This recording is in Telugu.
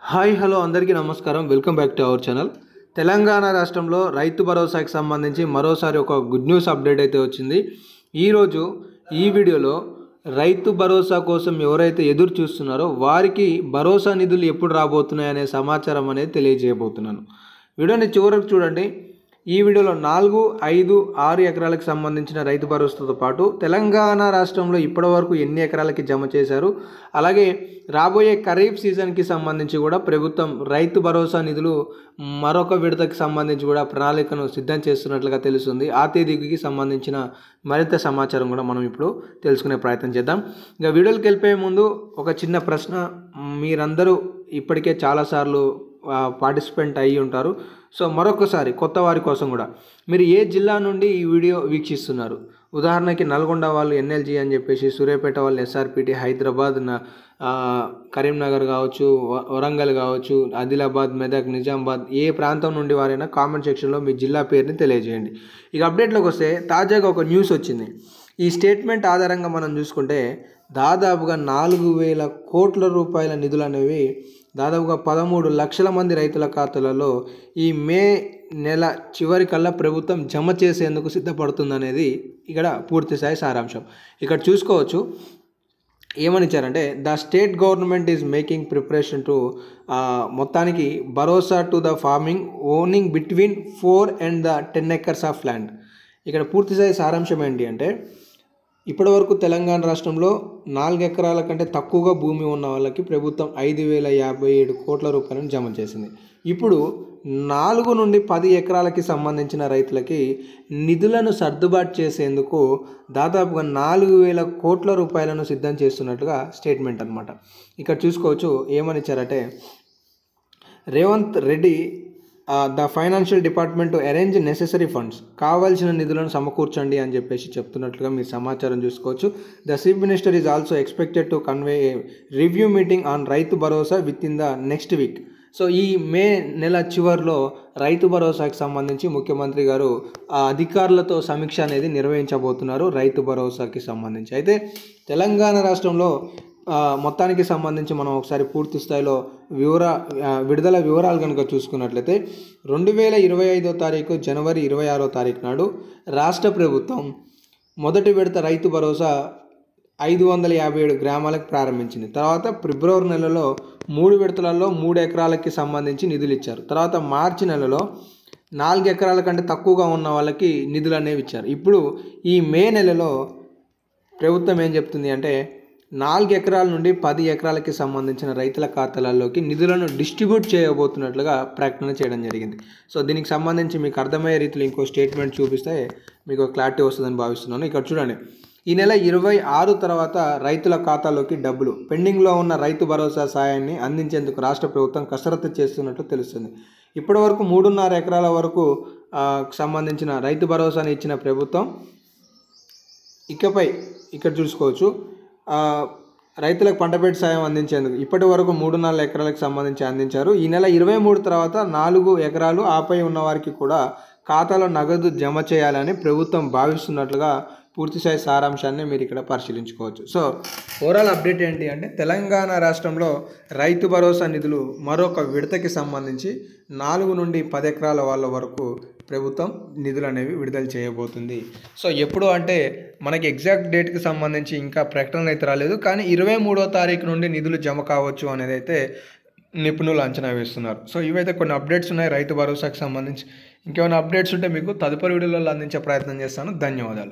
హాయ్ హలో అందరికీ నమస్కారం. Welcome back to our channel. Telangana రాష్ట్రంలో రైతు భరోసాకి సంబంధించి మరోసారి ఒక గుడ్ న్యూస్ అప్డేట్ అయితే వచ్చింది. ఈరోజు ఈ వీడియోలో రైతు భరోసా కోసం ఎవరైతే ఎదురు చూస్తున్నారో వారికి భరోసా నిధులు ఎప్పుడు రాబోతున్నాయి అనే సమాచారం అనేది తెలియజేయబోతున్నాను. వీడియోని చివరకు చూడండి. ఈ వీడియోలో 4, 5, 6 ఎకరాలకు సంబంధించిన రైతు భరోసాతో పాటు తెలంగాణ రాష్ట్రంలో ఇప్పటివరకు ఎన్ని ఎకరాలకి జమ చేశారు, అలాగే రాబోయే ఖరీఫ్ సీజన్కి సంబంధించి కూడా ప్రభుత్వం రైతు భరోసా నిధులు మరొక విడతకి సంబంధించి కూడా ప్రణాళికను సిద్ధం చేస్తున్నట్లుగా తెలుస్తుంది. ఆ తేదీకి సంబంధించిన మరింత సమాచారం కూడా మనం ఇప్పుడు తెలుసుకునే ప్రయత్నం చేద్దాం. ఇంకా వీడియోకి వెళ్ళిపోయే ముందు ఒక చిన్న ప్రశ్న. మీరందరూ ఇప్పటికే చాలాసార్లు పార్టిసిపెంట్ అయ్యి ఉంటారు. సో మరొకసారి కొత్త వారి కోసం కూడా, మీరు ఏ జిల్లా నుండి ఈ వీడియో వీక్షిస్తున్నారు? ఉదాహరణకి నల్గొండ వాళ్ళు ఎన్ఎల్జీ అని చెప్పేసి, సూర్యాపేట వాళ్ళు ఎస్ఆర్పిటి, హైదరాబాద్, కరీంనగర్ కావచ్చు, వరంగల్ కావచ్చు, ఆదిలాబాద్, మెదక్, నిజామాబాద్, ఏ ప్రాంతం నుండి వారైనా కామెంట్ సెక్షన్లో మీ జిల్లా పేరుని తెలియజేయండి. ఇక అప్డేట్లోకి వస్తే తాజాగా ఒక న్యూస్ వచ్చింది. ఈ స్టేట్మెంట్ ఆధారంగా మనం చూసుకుంటే దాదాపుగా 4,000 కోట్ల రూపాయల నిధులు అనేవి దాదాపుగా 13 లక్షల మంది రైతుల ఖాతాలలో ఈ మే నెల చివరికల్లా ప్రభుత్వం జమ చేసేందుకు సిద్ధపడుతుందనేది ఇక్కడ పూర్తిస్థాయి సారాంశం. ఇక్కడ చూసుకోవచ్చు ఏమని ఇచ్చారంటే, the state government is making preparation to మొత్తానికి భరోసా to the farming owning between 4 and 10 acres of land. ఇక్కడ పూర్తిస్థాయి సారాంశం ఏంటి అంటే, ఇప్పటివరకు తెలంగాణ రాష్ట్రంలో 4 ఎకరాల కంటే తక్కువగా భూమి ఉన్న వాళ్ళకి ప్రభుత్వం 5,057 కోట్ల రూపాయలను జమ చేసింది. ఇప్పుడు 4 నుండి 10 ఎకరాలకి సంబంధించిన రైతులకి నిధులను సర్దుబాటు చేసేందుకు దాదాపుగా 4,000 కోట్ల రూపాయలను సిద్ధం చేస్తున్నట్టుగా స్టేట్మెంట్ అనమాట. ఇక్కడ చూసుకోవచ్చు ఏమని ఇచ్చారంటే, Revanth Reddy the financial department to arrange necessary funds, కావాల్సిన నిధులను సమకూర్చండి అని చెప్పేసి చెప్తున్నట్లుగా మీరు సమాచారం చూసుకోవచ్చు. The chief minister is also expected to convey review meeting on Rythu Bharosa with in the next week. So ఈ మే నెల చివరిలో రైతు భరోసాకి సంబంధించి ముఖ్యమంత్రి గారు అధికారులతో సమీక్ష అనేది నిర్వహించబోతున్నారు రైతు భరోసాకి సంబంధించి. అయితే తెలంగాణ రాష్ట్రంలో మొత్తానికి సంబంధించి మనం ఒకసారి పూర్తి స్థాయిలో విడుదల వివరాలు కనుక చూసుకున్నట్లయితే 2025వ తారీఖు జనవరి 26వ తారీఖు నాడు రాష్ట్ర ప్రభుత్వం మొదటి విడత రైతు భరోసా 557 గ్రామాలకు ప్రారంభించింది. తర్వాత ఫిబ్రవరి నెలలో 3 విడతలలో 3 ఎకరాలకి సంబంధించి నిధులు ఇచ్చారు. తర్వాత మార్చి నెలలో 4 ఎకరాల కంటే తక్కువగా ఉన్న వాళ్ళకి నిధులు అనేవి ఇచ్చారు. ఇప్పుడు ఈ మే నెలలో ప్రభుత్వం ఏం చెప్తుంది అంటే, 4 ఎకరాల నుండి 10 ఎకరాలకి సంబంధించిన రైతుల ఖాతాలలోకి నిధులను డిస్ట్రిబ్యూట్ చేయబోతున్నట్లుగా ప్రకటన చేయడం జరిగింది. సో దీనికి సంబంధించి మీకు అర్థమయ్యే రీతిలో ఇంకో స్టేట్మెంట్ చూపిస్తే మీకు క్లారిటీ వస్తుందని భావిస్తున్నాను. ఇక్కడ చూడండి, ఈ నెల 26 తర్వాత రైతుల ఖాతాలోకి డబ్బులు పెండింగ్లో ఉన్న రైతు భరోసా సాయాన్ని అందించేందుకు రాష్ట్ర ప్రభుత్వం కసరత్తు చేస్తున్నట్టు తెలుస్తుంది. ఇప్పటి వరకు 3.5 ఎకరాల వరకు సంబంధించిన రైతు భరోసాని ఇచ్చిన ప్రభుత్వం ఇకపై ఇక్కడ చూసుకోవచ్చు రైతులకు పంటపేట సాయం అందించేందుకు ఇప్పటి వరకు 3.4 ఎకరాలకు సంబంధించి అందించారు. ఈ నెల 23 తర్వాత 4 ఎకరాలు ఆపై ఉన్న వారికి కూడా ఖాతాలో నగదు జమ చేయాలని ప్రభుత్వం భావిస్తున్నట్లుగా పూర్తిస్థాయి సారాంశాన్ని మీరు ఇక్కడ పరిశీలించుకోవచ్చు. సో ఓవరాల్ అప్డేట్ ఏంటి అంటే, తెలంగాణ రాష్ట్రంలో రైతు భరోసా నిధులు మరొక విడతకి సంబంధించి 4 నుండి 10 ఎకరాల వాళ్ళ వరకు ప్రభుత్వం నిధులు అనేవి విడుదల చేయబోతుంది. సో ఎప్పుడు అంటే మనకి ఎగ్జాక్ట్ డేట్కి సంబంధించి ఇంకా ప్రకటన అయితే రాలేదు, కానీ 23వ తారీఖు నుండి నిధులు జమ కావచ్చు అనేది అయితే నిపుణులు అంచనా వేస్తున్నారు. సో ఇవైతే కొన్ని అప్డేట్స్ ఉన్నాయి రైతు భరోసాకి సంబంధించి. ఇంకేమైనా అప్డేట్స్ ఉంటే మీకు తదుపరి వీడియోలలో అందించే ప్రయత్నం చేస్తాను. ధన్యవాదాలు.